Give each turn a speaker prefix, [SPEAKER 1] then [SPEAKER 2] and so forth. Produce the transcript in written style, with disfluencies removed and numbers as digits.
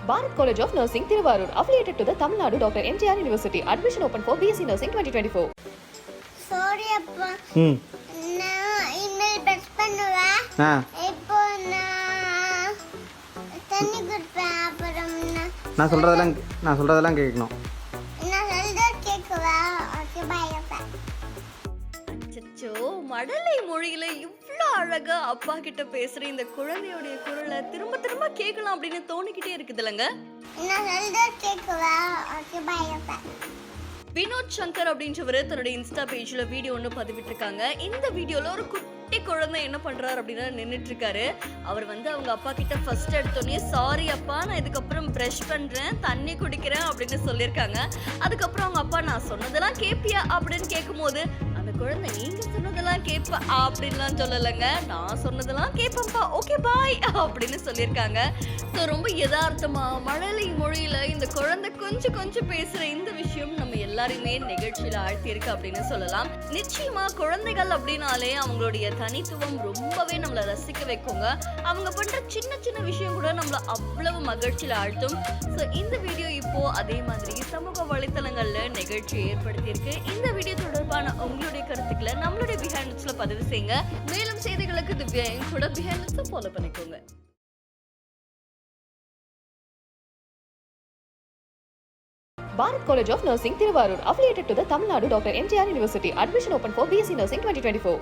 [SPEAKER 1] Bharat College of Nursing, Thiruvarur, affiliated to the Tamil Nadu Dr. MGR University. Admission open for BSc Nursing 2024.
[SPEAKER 2] Sorry அப்பா
[SPEAKER 3] ம்
[SPEAKER 2] நான் இனிமேல் brush பண்ணுவேன்.
[SPEAKER 3] ஆ
[SPEAKER 2] இப்போ நான் தண்ணி குடிப்பேன். அப்புறம்
[SPEAKER 3] நான் சொல்கிறதெல்லாம் கேட்கணும்.
[SPEAKER 2] நான் சொல்றத கேட்குவா. ஓகே பாய் அப்பா.
[SPEAKER 4] அச்சச்சோ, மழலை மொழியில இவ்வளோ அழகா அப்பா கிட்ட பேசுற இந்த குழந்தையோடைய குரலை திரும்ப திரும்ப கேட்கலாம் அப்படின்னு தோணிக்கிட்டே இருக்குது இல்லைங்க.
[SPEAKER 2] நான் சொல்றத கேட்குவா. ஓகே பாய் அப்பா.
[SPEAKER 4] வினோத் சங்கர் அப்படின்றவர் தன்னுடைய இன்ஸ்டா பேஜ்ல வீடியோ ஒன்று பதிவிட்டிருக்காங்க. இந்த வீடியோல ஒரு குட்டி குழந்தை என்ன பண்றாரு அப்படின்னா நின்றுட்டு இருக்காரு. அவர் அவங்க அப்பா கிட்ட ஃபர்ஸ்ட் எடுத்தோடனே சாரி அப்பா, நான் இதுக்கப்புறம் ப்ரஷ் பண்றேன், தண்ணி குடிக்கிறேன் அப்படின்னு சொல்லியிருக்காங்க. அதுக்கப்புறம் அவங்க அப்பா நான் சொன்னதெல்லாம் கேட்பியா அப்படின்னு கேட்கும்போது அந்த குழந்தை நீங்க சொன்னதெல்லாம் கேட்ப அப்படின்லாம் சொல்லலைங்க, நான் சொன்னதெல்லாம் கேட்பேன்ப்பா, ஓகே பாய் அப்படின்னு சொல்லியிருக்காங்க. ஸோ ரொம்ப யதார்த்தமா மழலை மொழியில இந்த குழந்தை கொஞ்சம் கொஞ்சம் பேசுற இந்த விஷயம் நம்ம எல்லாரையுமே நிகழ்ச்சியில ஆழ்த்தியிருக்கு அப்படின்னு சொல்லலாம். நிச்சயமா குழந்தைகள் அப்படின்னாலே அவங்களுடைய தனித்துவம் ரொம்பவே நம்மளை ரசிக்க வைக்குங்க. அவங்க பண்ற சின்ன சின்ன விஷயம் கூட நம்மள அவ்வளவு மகிழ்ச்சியில ஆழ்த்தும். ஸோ இந்த வீடியோ இப்போ அதே மாதிரி சமூக வலைத்தளங்கள்ல நிகழ்ச்சி ஏற்படுத்தியிருக்கு. இந்த வீடியோ தொடர்பான உங்களுடைய கருத்துக்களை நம்மளுடைய பிஹைண்ட்ஸ்ல பதிவு செய்யுங்க. மேலும் செய்திகளுக்கு திவ்யா கூட பிஹைண்ட்ஸ் ஃபாலோ பண்ணிக்கோங்க.
[SPEAKER 1] Bharat College of Nursing, Thiruvarur, affiliated to the Tamil Nadu Dr. MGR University. Admission open for BSc Nursing 2024.